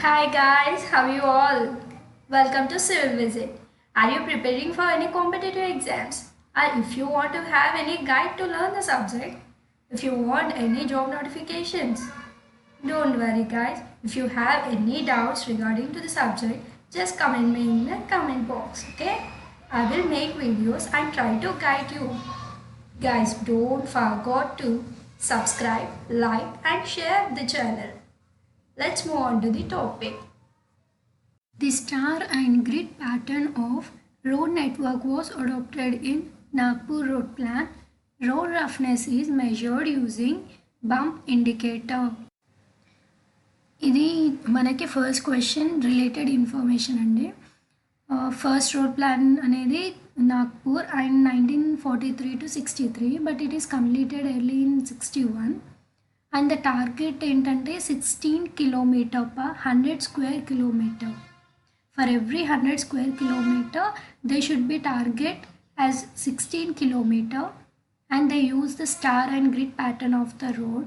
Hi guys, how are you all? Welcome to Civil Visit. Are you preparing for any competitive exams? Or if you want to have any guide to learn the subject? If you want any job notifications? Don't worry guys, if you have any doubts regarding to the subject, just comment me in the comment box, okay? I will make videos and try to guide you. Guys, don't forget to subscribe, like and share the channel. Let's move on to the topic. The star and grid pattern of road network was adopted in Nagpur road plan. Road roughness is measured using bump indicator. ఇది మనకి first question related information అండి. First road plan అనేది Nagpur and 1943 to 63, but it is completed early in 61. And the target ఏంటంటే 16 kilometre per 100 square kilometer. For every 100 square kilometer, they should be target as 16 kilometer, and they use the star and grid pattern of the road.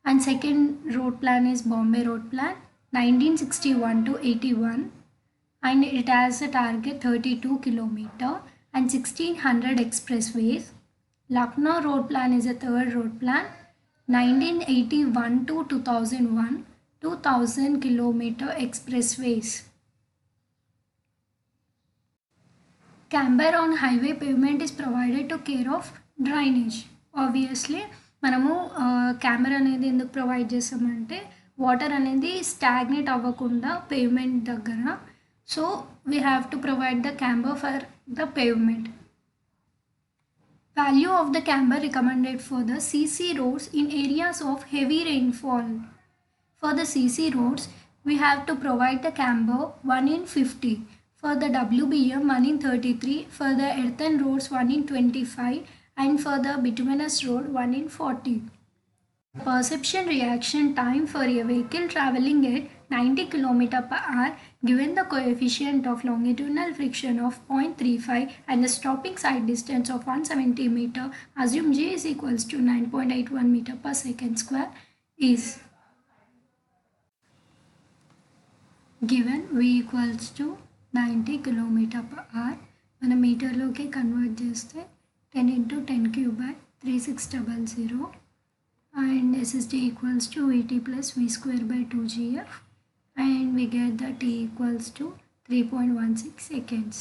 And second road plan is Bombay Road Plan 1961 to 81, and it has a target 32 kilometer and 1600 expressways. Lucknow Road Plan is a third road plan 1981 to 2001, 2000 kilometer expressways. Camber on highway pavement is provided to care of drainage. Obviously మనము camera అనేది ఎందుకు provide చేస్తామంటే water అనేది stagnate అవ్వకుండా pavement దగ్గర. So we have to provide the camber for the pavement. Value of the camber recommended for the CC roads in areas of heavy rainfall. For the CC roads, we have to provide the camber 1 in 50. For the WBM 1 in 33. For the earthen roads 1 in 25. And for the bituminous road 1 in 40. Perception reaction time for a vehicle traveling at 90 km per hour given the coefficient of longitudinal friction of 0.35 and the stopping side distance of 170 meter, assume G is equals to 9.81 meter per second square, is given V equals to 90 km per hour. మన మీటర్లోకి convert చేస్తే 10 into 10 cube by 3600, and SSD equals to Vt plus V square by 2gf, and we get that T equals to 3.16 seconds.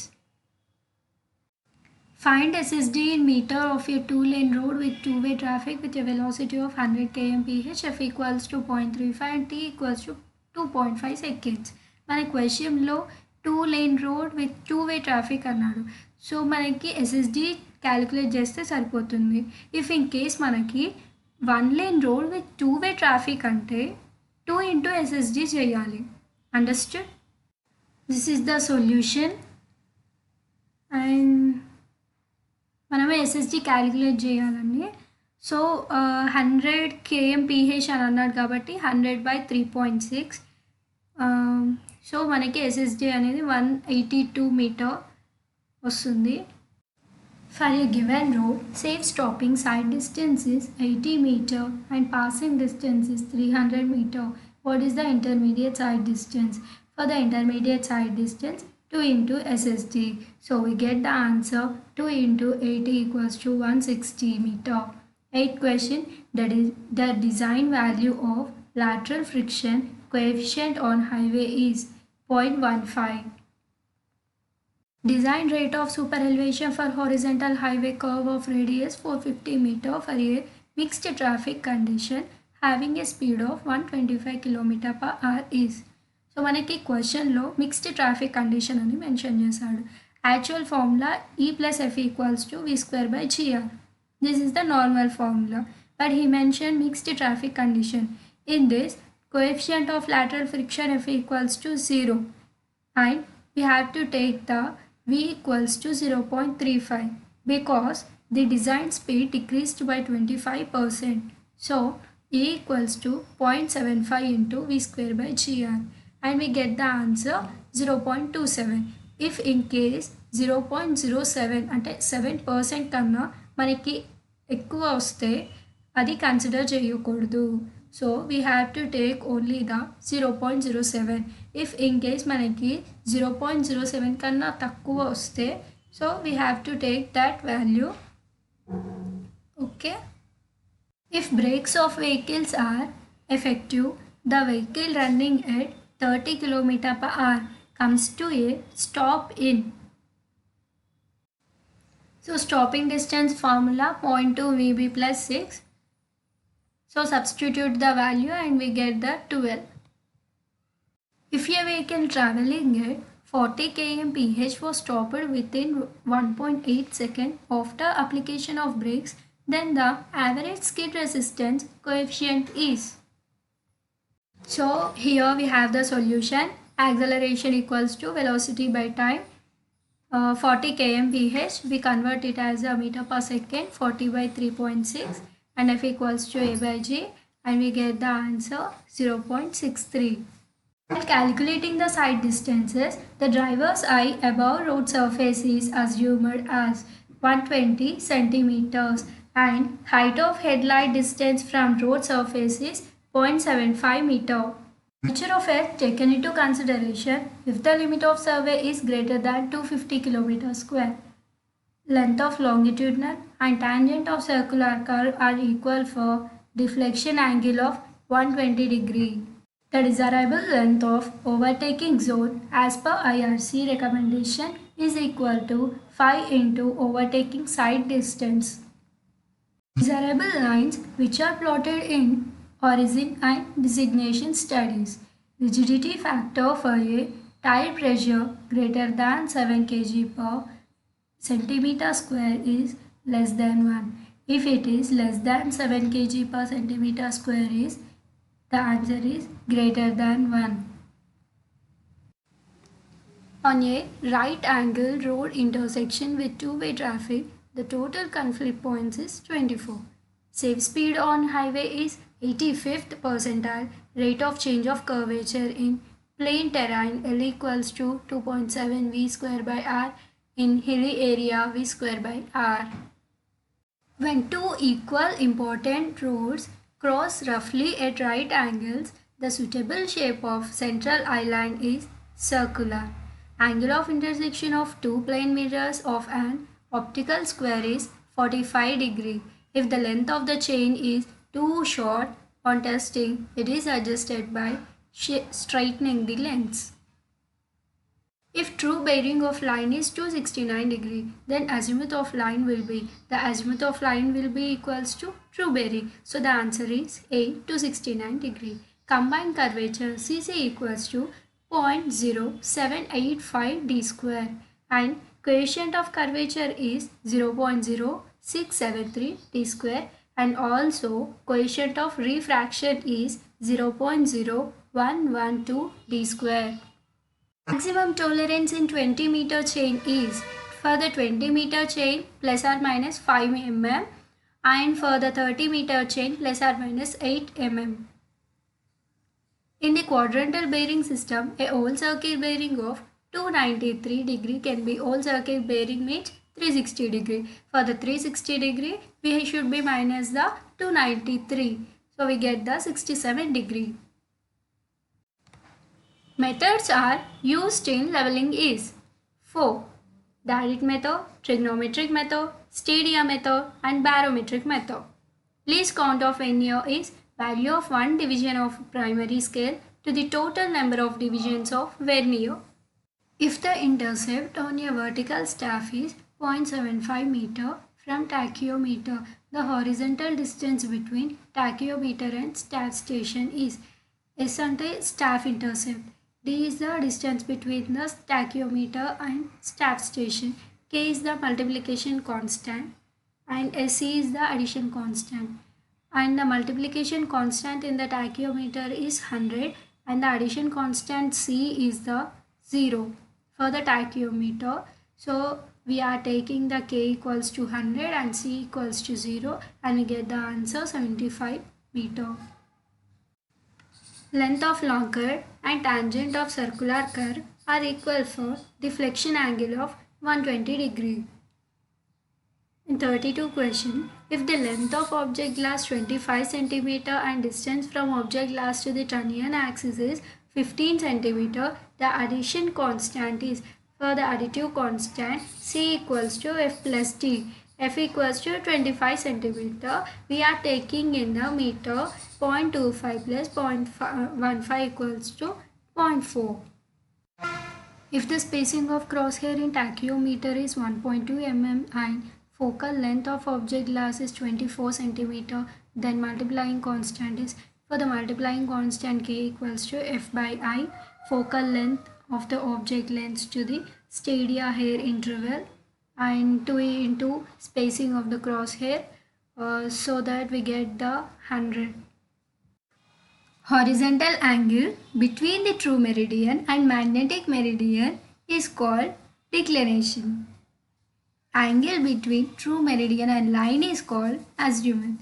Find SSD in meter of a two-lane road with two-way traffic with a velocity of 100 km/h. F equals to 0.35 and T equals to 2.5 seconds. మన క్వశ్చన్లో two lane road with two way traffic అన్నాడు. So మనకి SSD calculate చేస్తే సరిపోతుంది. If in case మనకి one lane road with two way traffic అంటే 2 into SSD చేయాలి. Understood? This is the solution. And మనమే ఎస్ఎస్డి క్యాలిక్యులేట్ చేయాలండి. సో 100 kmph అని అన్నాడు కాబట్టి 100/3.6. సో మనకి ఎస్ఎస్డి అనేది 182 మీటర్ వస్తుంది. For a given road, safe stopping side distance is 80 meter and passing distance is 300 meter. What is the intermediate side distance? For the intermediate side distance, 2 into SSD. So we get the answer 2 into 80 equals to 160 meter. 8th question, that is the design value of lateral friction coefficient on highway is 0.15. Design rate of super elevation for horizontal highway curve of radius 450 meter for a mixed traffic condition having a speed of 125 km per hour is. So మనకి క్వశ్చన్లో mixed traffic condition అని mention చేశాడు. Actual formula E plus F equals to V square by GR. This is the normal formula, but he mentioned mixed traffic condition. In this, coefficient of lateral friction F equals to 0, and we have to take the V equals to 0.35 because the design speed decreased by 25%. So E equals to 0.75 into V square by GR, and we get the answer 0.27. If in case 0.07 అంటే 7% కన్నా మనకి ఎక్కువ వస్తే అది consider చేయకూడదు. So we have to take only the 0.07. If in case మనకి 0.07 కన్నా తక్కువ వస్తే so we have to take that value. Okay. If brakes of vehicles are effective, the vehicle running at 30 km per hour comes to a stop in. So stopping distance formula 0.2 VB plus 6. So substitute the value and we get the 12. If a vehicle traveling at 40 km/h was stopped within 1.8 seconds after application of brakes, then the average skid resistance coefficient is. So here we have the solution. Acceleration equals to velocity by time. 40 km/h, we convert it as a meter per second, 40 by 3.6, and F equals to A by G, and we get the answer 0.63. While calculating the side distances, the driver's eye above road surface is assumed as 120 centimeters and height of headlight distance from road surface is 0.75 meter. Nature of earth taken into consideration if the limit of survey is greater than 250 km square. Length of longitudinal and tangent of circular curve are equal for deflection angle of 120 degree. The desirable length of overtaking zone as per IRC recommendation is equal to 5 into overtaking side distance. Desirable lines which are plotted in origin and designation studies. Rigidity factor for a tire pressure greater than 7 kg per centimeter square is less than 1. If it is less than 7 kg per centimeter square is the answer is greater than 1. On a right angle road intersection with two-way traffic, the total conflict points is 24. Safe speed on highway is 85th percentile. Rate of change of curvature in plain terrain L equals to 2.7 V square by R. In hilly area V square by R. When two equal important roads cross roughly at right angles, the suitable shape of central island is circular. Angle of intersection of two plane mirrors of an optical square is 45 degree. If the length of the chain is too short, on testing it is adjusted by straightening the lengths. If true bearing of line is 269 degree, then azimuth of line will be equals to true bearing. So the answer is A, 269 degree. Combined curvature CC equals to 0.0785 d square and coefficient of curvature is 0.0673 d square, and also coefficient of refraction is 0.0112 d square. Maximum tolerance in 20 meter chain is for the 20 meter chain plus or minus 5 mm and for the 30 meter chain plus or minus 8 mm. In the quadrantal bearing system, a whole circle bearing of 293 degree can be whole circle bearing means 360 degree. For the 360 degree, we should be minus the 293. So we get the 67 degree. Methods are used in leveling is 4. Direct method, trigonometric method, stadia method and barometric method. Least count of vernier is value of one division of primary scale to the total number of divisions of vernier. If the intercept on a vertical staff is 0.75 meter from tachyometer, the horizontal distance between tachyometer and staff station is S ante staff intercept. D is the distance between the tachyometer and staff station. K is the multiplication constant and SC is the addition constant. And the multiplication constant in the tachyometer is 100 and the addition constant C is the 0 for the tachyometer. So we are taking the K equals to 100 and C equals to 0 and we get the answer 75 meter. Length of long curve and tangent of circular curve are equal for deflection angle of 120 degree. In 32 question, If the length of object glass 25 centimeter and distance from object glass to the Turnian axis is 15 centimeter, the addition constant is, for the additive constant, C equals to F plus T. F equals to 25 centimeter. We are taking in the meter. 0.25 plus 0.15 equals to 0.4. If the spacing of crosshair in tachyometer is 1.2 mm and focal length of object glass is 24 centimeter, then multiplying constant is, for the multiplying constant K equals to F by I, focal length of the object lens to the stadia hair interval, and 2 into spacing of the crosshair, so that we get the 100. Horizontal angle between the true meridian and magnetic meridian is called declination. Angle between true meridian and line is called azimuth.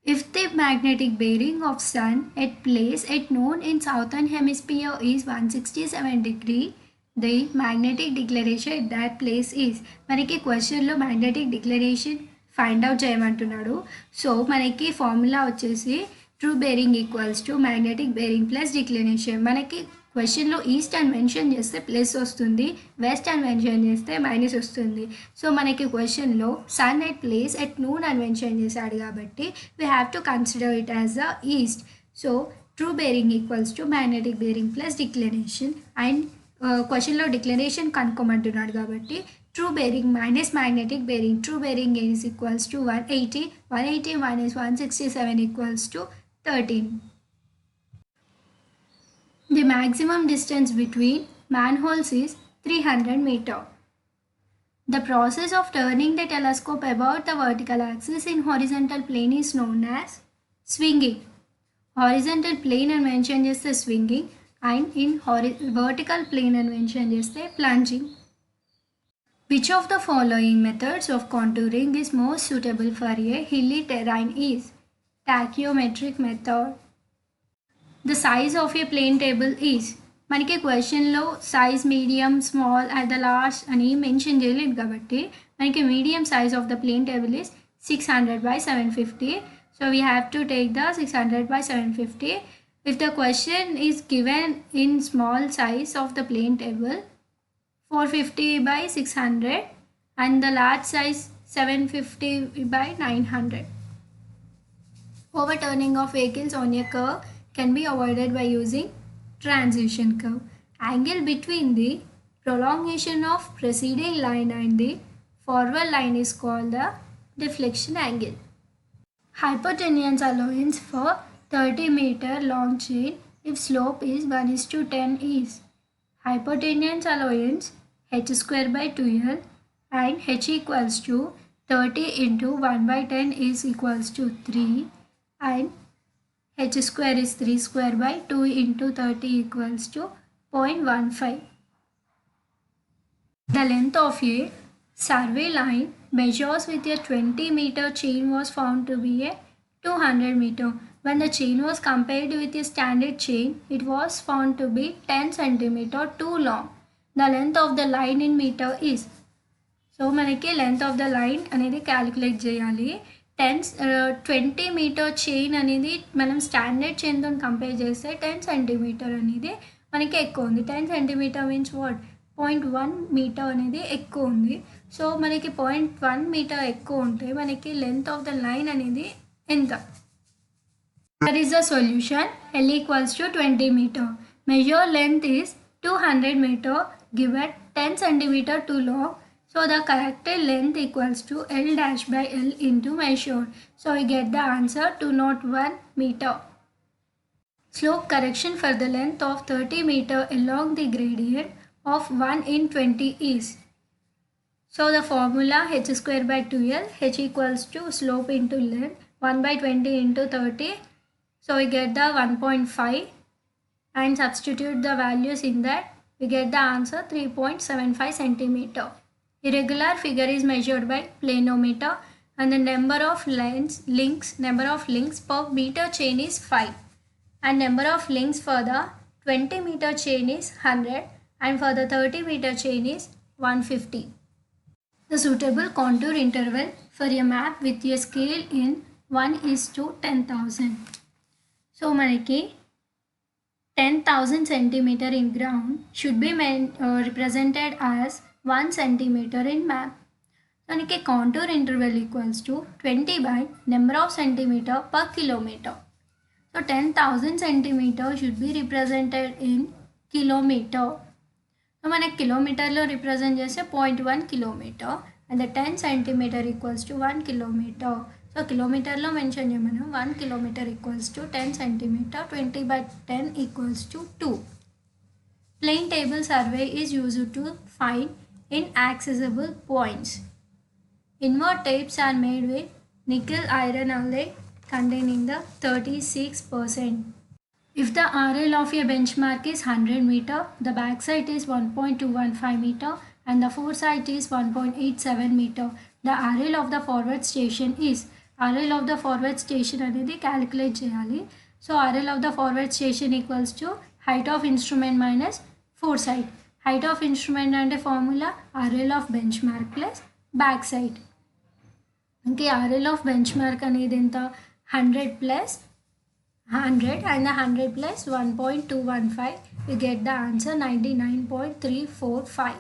If the magnetic bearing of sun at place at noon in southern hemisphere is 167 degree, the magnetic declaration at that place is, మనకి క్వశ్చన్లో magnetic declaration find out చేయమంటున్నాడు. So మనకి formula వచ్చేసి true bearing equals to magnetic bearing plus declination. మనకి క్వశ్చన్లో east అని mention చేస్తే plus వస్తుంది, వెస్ట్ అని మెన్షన్ చేస్తే మైనస్ వస్తుంది. సో మనకి క్వశ్చన్లో sun at place at noon అని మెన్షన్ చేశాడు కాబట్టి we have to consider it as the east. So true bearing equals to magnetic bearing plus declination. And క్వశ్చన్లో డిక్లరేషన్ కనుక్కోమంటున్నాడు కాబట్టి true bearing minus magnetic bearing. True bearing is equals to 180. 180 minus 167 equals to 13. The maximum distance between manholes is 300 meter. The process of turning the telescope about the vertical axis in horizontal plane is known as swinging. Horizontal plane and mention చేస్తే swinging, and in vertical plane and mention చేస్తే plunging. Which of the following methods of contouring is most suitable for a hilly terrain is? Tachyometric method. The size of a plane table is, మనకి క్వశ్చన్లో size medium small at the last అని mention చేయలేదు కాబట్టి మనకి medium size of the plane table is 600 by 750. So we have to take the 600 by 750. If the question is given in small size of the plane table 450 by 600 and the large size 750 by 900. Overturning of vehicles on a curve can be avoided by using transition curve. Angle between the prolongation of preceding line and the forward line is called the deflection angle. Hypotenuse allowance for 30 meter long chain if slope is 1:10 is. Hypotenuse allowance h square by 2l and h equals to 30 into 1 by 10 is equals to 3 and h square is 3 square by 2 into 30 equals to 0.15. The length of a survey line measures with a 20 meter chain was found to be a 200 meter. When the chain was compared with a standard chain, it was found to be 10 centimeter too long. The length of the line in meter is. So మనకి length of the line అనేది calculate చేయాలి. 20 metre chain అనేది మనం standard చైన్తో compare చేస్తే 10 centimetre అనేది మనకి ఎక్కువ ఉంది. 10 సెంటీమీటర్ మీన్స్ వాట్, 0.1 మీటర్ అనేది ఎక్కువ ఉంది. సో మనకి 0.1 మీటర్ ఎక్కువ ఉంటే మనకి లెంత్ ఆఫ్ ద లైన్ అనేది ఎంత? That is the solution. L equals to 20 meter. Measure length is 200 meter given 10 centimeter too long. So the correct length equals to L dash by L into measured. So we get the answer 201 meter. Slope correction for the length of 30 meter along the gradient of 1 in 20 is. So the formula h square by 2l, h equals to slope into length 1 by 20 into 30. So we get the 1.5 and substitute the values in that. We get the answer 3.75 centimeter. Irregular figure is measured by planometer and the number of links per meter chain is 5 and number of links for the 20 meter chain is 100 and for the 30 meter chain is 150. The suitable contour interval for a map with a scale in 1:10,000. So మనకి 10,000 centimeter in ground should be represented as 1 centimeter in map. మనకి contour interval equals to 20 by number of centimeter per kilometer. So 10,000 centimeter should be represented in kilometer. So మనకి కిలోమీటర్లో represent చేస్తే 0.1 kilometre and 10 centimetre equals to 1 kilometre. So కిలోమీటర్లో mention చేయమను 1 kilometre equals to 10 centimetre 20 by 10 ఈక్వల్స్ టు 2. Plane table survey is used to find inaccessible points. Inward tapes are made with nickel iron alloy containing the 36%. If the RL of a benchmark is 100 meter, the backside is 1.215 meter and the foresight is 1.87 meter. The RL of the forward station is RL of the forward station అనేది calculate చేయాలి. So RL of the forward station equals to height of instrument minus foresight. Height of instrument అంటే formula RL of benchmark plus backside. Okay, RL of benchmark అనేది ఎంత 100 plus 100 and the 100 plus 1.215, we get the answer 99.345.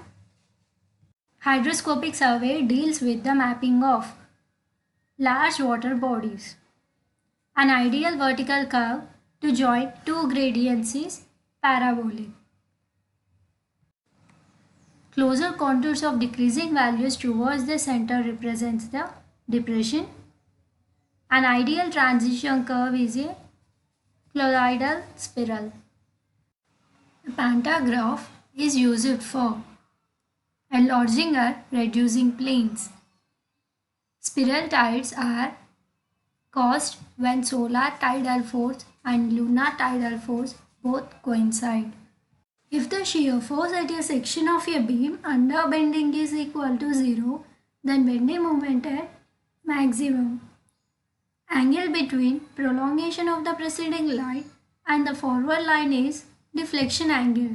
Hydroscopic survey deals with the mapping of large water bodies. An ideal vertical curve to join two gradients is parabolic. Closer contours of decreasing values towards the center represents the depression. An ideal transition curve is a colloidal spiral. The pantograph is used for enlarging or reducing planes. Spiral tides are caused when solar tidal force and lunar tidal force both coincide. If the shear force at a section of a beam under bending is equal to 0, then bending moment at maximum. Angle between prolongation of the preceding line and the forward line is deflection angle.